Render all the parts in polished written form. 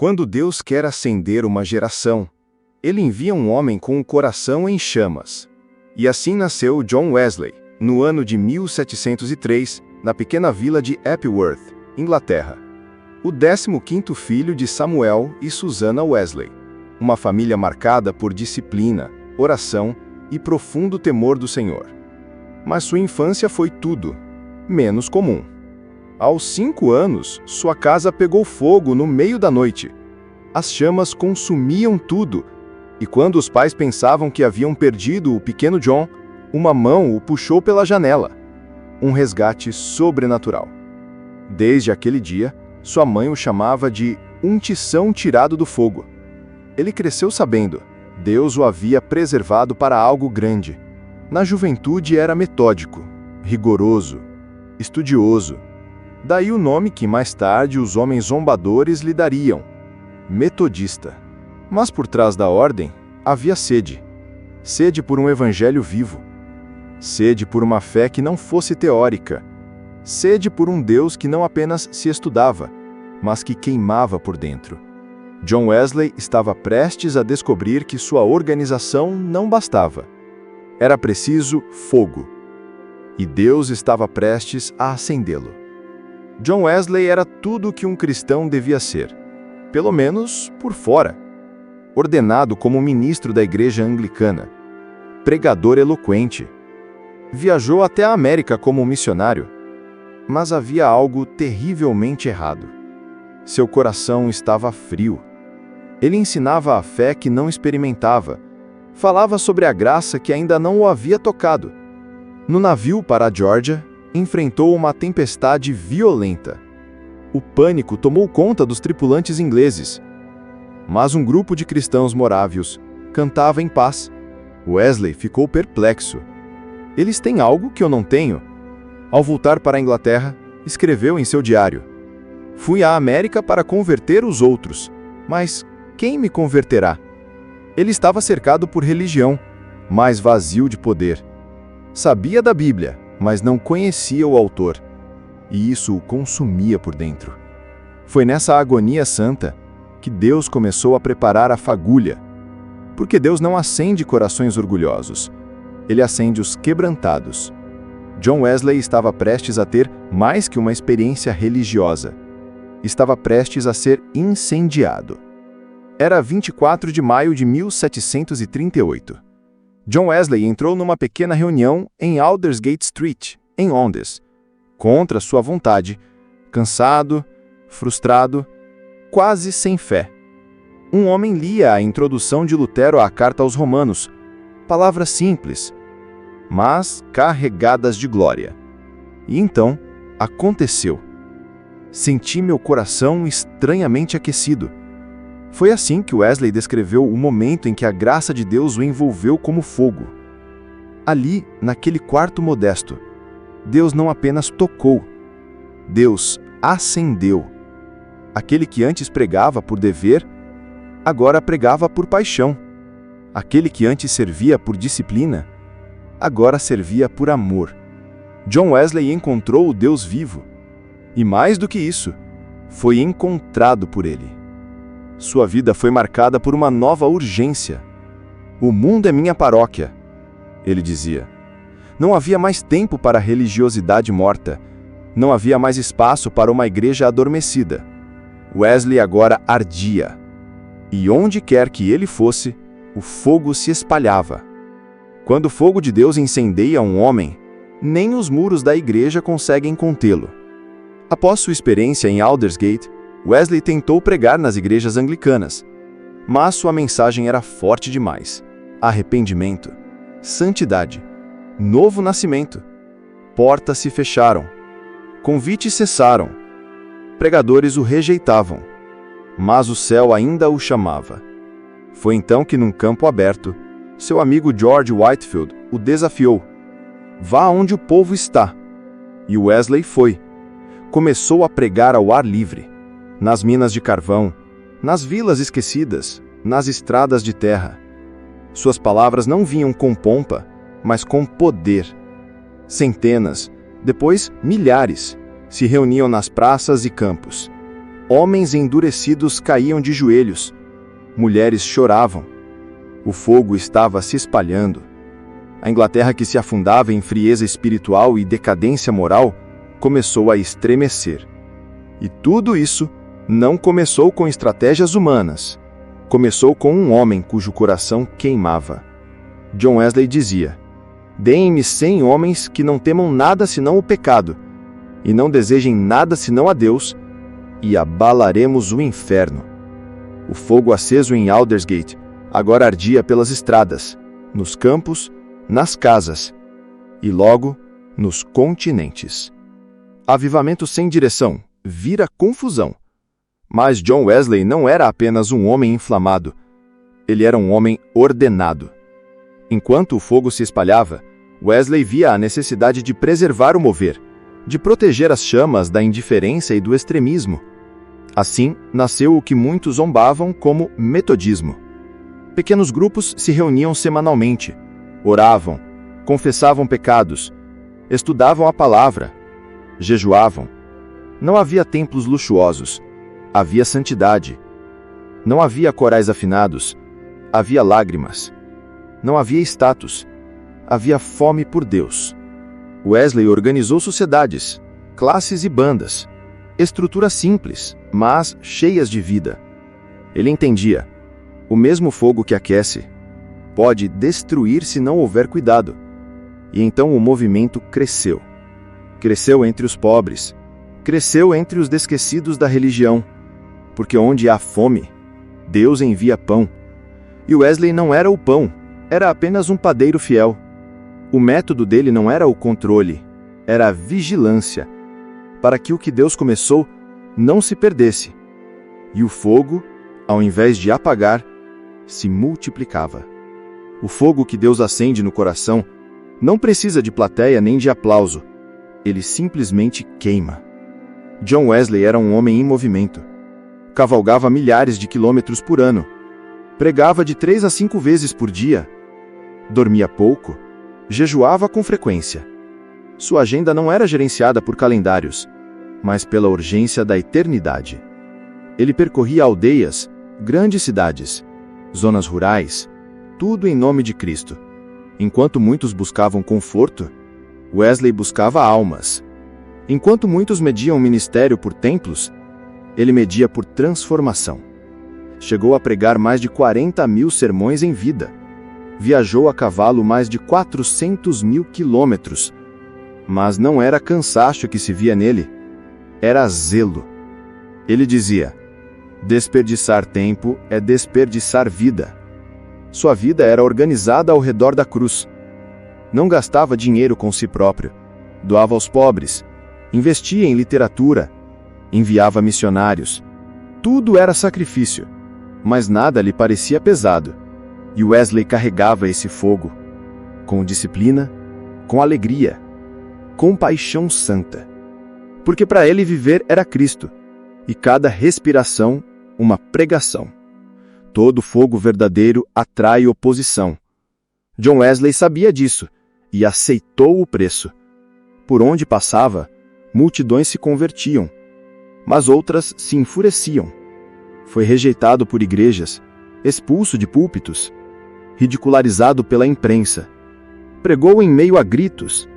Quando Deus quer acender uma geração, Ele envia um homem com o coração em chamas. E assim nasceu John Wesley, no ano de 1703, na pequena vila de Epworth, Inglaterra. O 15º filho de Samuel e Susanna Wesley. Uma família marcada por disciplina, oração e profundo temor do Senhor. Mas sua infância foi tudo menos comum. Aos 5 anos, sua casa pegou fogo no meio da noite. As chamas consumiam tudo, e quando os pais pensavam que haviam perdido o pequeno John, uma mão o puxou pela janela. Um resgate sobrenatural. Desde aquele dia, sua mãe o chamava de um tição tirado do fogo. Ele cresceu sabendo, Deus o havia preservado para algo grande. Na juventude era metódico, rigoroso, estudioso. Daí o nome que mais tarde os homens zombadores lhe dariam, metodista. Mas por trás da ordem, havia sede. Sede por um evangelho vivo. Sede por uma fé que não fosse teórica. Sede por um Deus que não apenas se estudava, mas que queimava por dentro. John Wesley estava prestes a descobrir que sua organização não bastava. Era preciso fogo. E Deus estava prestes a acendê-lo. John Wesley era tudo o que um cristão devia ser, pelo menos por fora. Ordenado como ministro da igreja anglicana, pregador eloquente. Viajou até a América como missionário. Mas havia algo terrivelmente errado. Seu coração estava frio. Ele ensinava a fé que não experimentava. Falava sobre a graça que ainda não o havia tocado. No navio para a Geórgia, enfrentou uma tempestade violenta. O pânico tomou conta dos tripulantes ingleses. Mas um grupo de cristãos morávios cantava em paz. Wesley ficou perplexo. Eles têm algo que eu não tenho. Ao voltar para a Inglaterra, escreveu em seu diário: Fui à América para converter os outros, mas quem me converterá? Ele estava cercado por religião, mas vazio de poder. Sabia da Bíblia, mas não conhecia o autor, e isso o consumia por dentro. Foi nessa agonia santa que Deus começou a preparar a fagulha, porque Deus não acende corações orgulhosos, Ele acende os quebrantados. John Wesley estava prestes a ter mais que uma experiência religiosa. Estava prestes a ser incendiado. Era 24 de maio de 1738. John Wesley entrou numa pequena reunião em Aldersgate Street, em Londres, contra sua vontade, cansado, frustrado, quase sem fé. Um homem lia a introdução de Lutero à Carta aos Romanos, palavras simples, mas carregadas de glória. E então, aconteceu. Senti meu coração estranhamente aquecido. Foi assim que Wesley descreveu o momento em que a graça de Deus o envolveu como fogo. Ali, naquele quarto modesto, Deus não apenas tocou, Deus acendeu. Aquele que antes pregava por dever, agora pregava por paixão. Aquele que antes servia por disciplina, agora servia por amor. John Wesley encontrou o Deus vivo. E mais do que isso, foi encontrado por ele. Sua vida foi marcada por uma nova urgência. O mundo é minha paróquia, ele dizia. Não havia mais tempo para a religiosidade morta. Não havia mais espaço para uma igreja adormecida. Wesley agora ardia. E onde quer que ele fosse, o fogo se espalhava. Quando o fogo de Deus incendeia um homem, nem os muros da igreja conseguem contê-lo. Após sua experiência em Aldersgate, Wesley tentou pregar nas igrejas anglicanas, mas sua mensagem era forte demais. Arrependimento, santidade, novo nascimento. Portas se fecharam. Convites cessaram. Pregadores o rejeitavam, mas o céu ainda o chamava. Foi então que, num campo aberto, seu amigo George Whitefield o desafiou. Vá onde o povo está. E Wesley foi. Começou a pregar ao ar livre, nas minas de carvão, nas vilas esquecidas, nas estradas de terra. Suas palavras não vinham com pompa, mas com poder. Centenas, depois milhares, se reuniam nas praças e campos. Homens endurecidos caíam de joelhos. Mulheres choravam. O fogo estava se espalhando. A Inglaterra, que se afundava em frieza espiritual e decadência moral, começou a estremecer. E tudo isso não começou com estratégias humanas. Começou com um homem cujo coração queimava. John Wesley dizia: "Deem-me 100 homens que não temam nada senão o pecado, e não desejem nada senão a Deus, e abalaremos o inferno." O fogo aceso em Aldersgate agora ardia pelas estradas, nos campos, nas casas e logo nos continentes. Avivamento sem direção vira confusão. Mas John Wesley não era apenas um homem inflamado. Ele era um homem ordenado. Enquanto o fogo se espalhava, Wesley via a necessidade de preservar o mover, de proteger as chamas da indiferença e do extremismo. Assim, nasceu o que muitos zombavam como metodismo. Pequenos grupos se reuniam semanalmente, oravam, confessavam pecados, estudavam a palavra, jejuavam. Não havia templos luxuosos, havia santidade. Não havia corais afinados, havia lágrimas. Não havia status, havia fome por Deus. Wesley organizou sociedades, classes e bandas, estruturas simples, mas cheias de vida. Ele entendia: o mesmo fogo que aquece pode destruir se não houver cuidado. E então o movimento cresceu. Cresceu entre os pobres, cresceu entre os esquecidos da religião, porque onde há fome, Deus envia pão. E Wesley não era o pão, era apenas um padeiro fiel. O método dele não era o controle, era a vigilância, para que o que Deus começou não se perdesse. E o fogo, ao invés de apagar, se multiplicava. O fogo que Deus acende no coração não precisa de plateia nem de aplauso. Ele simplesmente queima. John Wesley era um homem em movimento. Cavalgava milhares de quilômetros por ano. Pregava de 3 a 5 vezes por dia. Dormia pouco. Jejuava com frequência. Sua agenda não era gerenciada por calendários, mas pela urgência da eternidade. Ele percorria aldeias, grandes cidades, zonas rurais, tudo em nome de Cristo. Enquanto muitos buscavam conforto, Wesley buscava almas. Enquanto muitos mediam o ministério por templos, ele media por transformação. Chegou a pregar mais de 40.000 sermões em vida. Viajou a cavalo mais de 400.000 quilômetros. Mas não era cansaço que se via nele, era zelo. Ele dizia: desperdiçar tempo é desperdiçar vida. Sua vida era organizada ao redor da cruz. Não gastava dinheiro com si próprio. Doava aos pobres. Investia em literatura. Enviava missionários. Tudo era sacrifício, mas nada lhe parecia pesado. E Wesley carregava esse fogo, com disciplina, com alegria, com paixão santa. Porque para ele viver era Cristo, e cada respiração uma pregação. Todo fogo verdadeiro atrai oposição. John Wesley sabia disso, e aceitou o preço. Por onde passava, multidões se convertiam, mas outras se enfureciam. Foi rejeitado por igrejas, expulso de púlpitos, ridicularizado pela imprensa. Pregou em meio a gritos,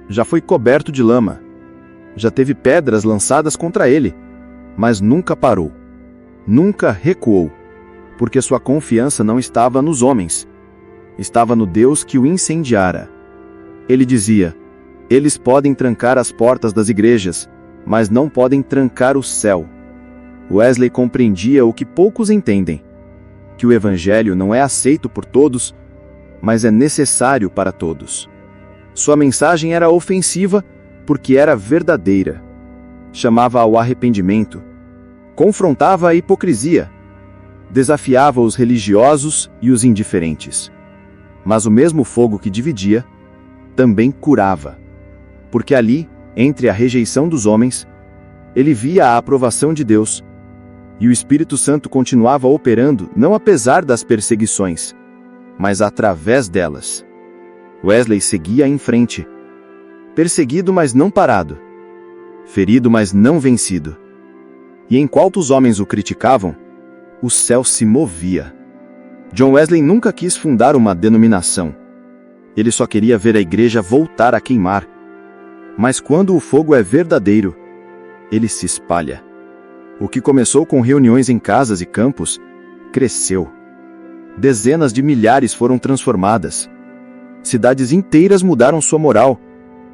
já foi coberto de lama, já teve pedras lançadas contra ele, mas nunca parou, nunca recuou, porque sua confiança não estava nos homens, estava no Deus que o incendiara. Ele dizia: eles podem trancar as portas das igrejas, mas não podem trancar o céu. Wesley compreendia o que poucos entendem, que o evangelho não é aceito por todos, mas é necessário para todos. Sua mensagem era ofensiva porque era verdadeira. Chamava ao arrependimento, confrontava a hipocrisia, desafiava os religiosos e os indiferentes. Mas o mesmo fogo que dividia, também curava. Porque ali, entre a rejeição dos homens, ele via a aprovação de Deus, e o Espírito Santo continuava operando não apesar das perseguições, mas através delas. Wesley seguia em frente, perseguido mas não parado, ferido mas não vencido. E enquanto os homens o criticavam, o céu se movia. John Wesley nunca quis fundar uma denominação. Ele só queria ver a igreja voltar a queimar. Mas quando o fogo é verdadeiro, ele se espalha. O que começou com reuniões em casas e campos, cresceu. Dezenas de milhares foram transformadas. Cidades inteiras mudaram sua moral,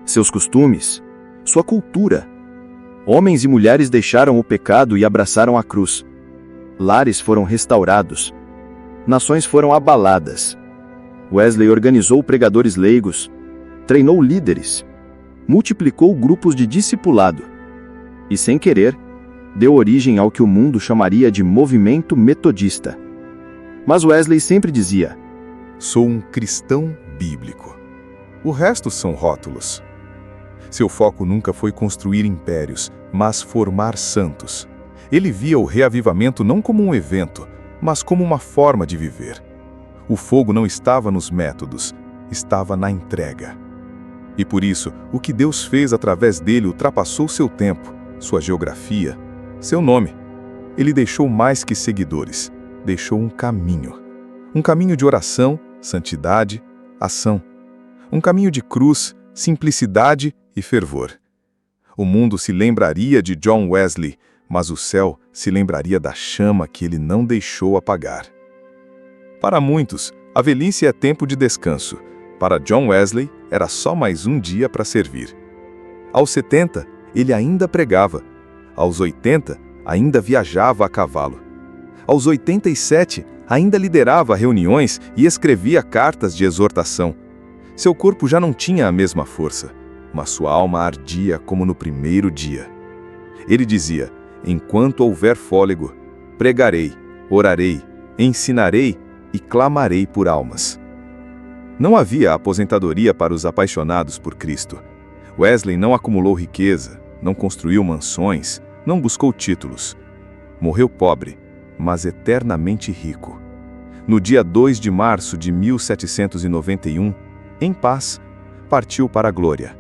seus costumes, sua cultura. Homens e mulheres deixaram o pecado e abraçaram a cruz. Lares foram restaurados. Nações foram abaladas. Wesley organizou pregadores leigos, treinou líderes, multiplicou grupos de discipulado e, sem querer, deu origem ao que o mundo chamaria de movimento metodista. Mas Wesley sempre dizia: sou um cristão bíblico. O resto são rótulos. Seu foco nunca foi construir impérios, mas formar santos. Ele via o reavivamento não como um evento, mas como uma forma de viver. O fogo não estava nos métodos, estava na entrega. E por isso, o que Deus fez através dele ultrapassou seu tempo, sua geografia, seu nome. Ele deixou mais que seguidores, deixou um caminho. Um caminho de oração, santidade, ação. Um caminho de cruz, simplicidade e fervor. O mundo se lembraria de John Wesley, mas o céu se lembraria da chama que ele não deixou apagar. Para muitos, a velhice é tempo de descanso. Para John Wesley, era só mais um dia para servir. Aos 70, ele ainda pregava. Aos 80, ainda viajava a cavalo. Aos 87, ainda liderava reuniões e escrevia cartas de exortação. Seu corpo já não tinha a mesma força, mas sua alma ardia como no primeiro dia. Ele dizia: enquanto houver fôlego, pregarei, orarei, ensinarei e clamarei por almas. Não havia aposentadoria para os apaixonados por Cristo. Wesley não acumulou riqueza, não construiu mansões, não buscou títulos. Morreu pobre, mas eternamente rico. No dia 2 de março de 1791, em paz, partiu para a glória.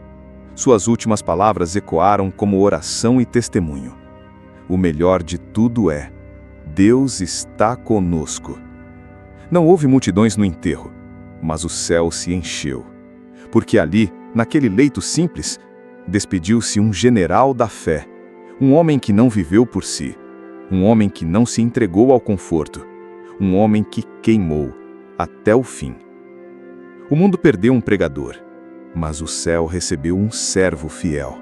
Suas últimas palavras ecoaram como oração e testemunho. O melhor de tudo é: Deus está conosco. Não houve multidões no enterro, mas o céu se encheu. Porque ali, naquele leito simples, despediu-se um general da fé, um homem que não viveu por si, um homem que não se entregou ao conforto, um homem que queimou até o fim. O mundo perdeu um pregador, mas o céu recebeu um servo fiel.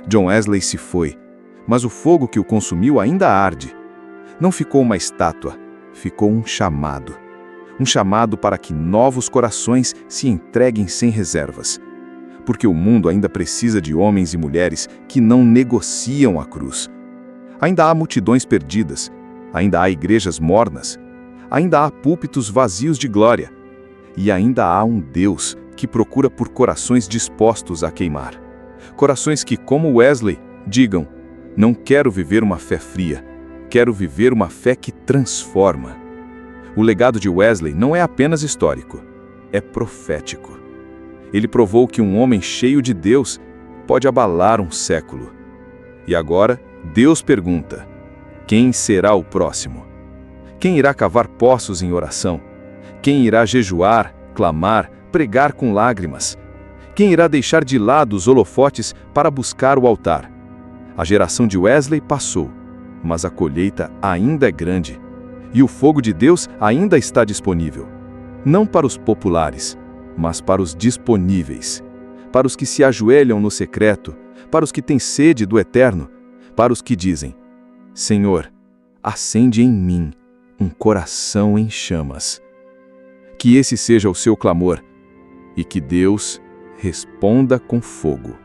John Wesley se foi, mas o fogo que o consumiu ainda arde. Não ficou uma estátua, ficou um chamado. Um chamado para que novos corações se entreguem sem reservas. Porque o mundo ainda precisa de homens e mulheres que não negociam a cruz. Ainda há multidões perdidas, ainda há igrejas mornas, ainda há púlpitos vazios de glória, e ainda há um Deus que procura por corações dispostos a queimar. Corações que, como Wesley, digam: não quero viver uma fé fria, quero viver uma fé que transforma. O legado de Wesley não é apenas histórico, é profético. Ele provou que um homem cheio de Deus pode abalar um século. E agora, Deus pergunta: quem será o próximo? Quem irá cavar poços em oração? Quem irá jejuar, clamar, pregar com lágrimas? Quem irá deixar de lado os holofotes para buscar o altar? A geração de Wesley passou, mas a colheita ainda é grande. E o fogo de Deus ainda está disponível. Não para os populares, mas para os disponíveis. Para os que se ajoelham no secreto, para os que têm sede do eterno, para os que dizem: Senhor, acende em mim um coração em chamas. Que esse seja o seu clamor, e que Deus responda com fogo.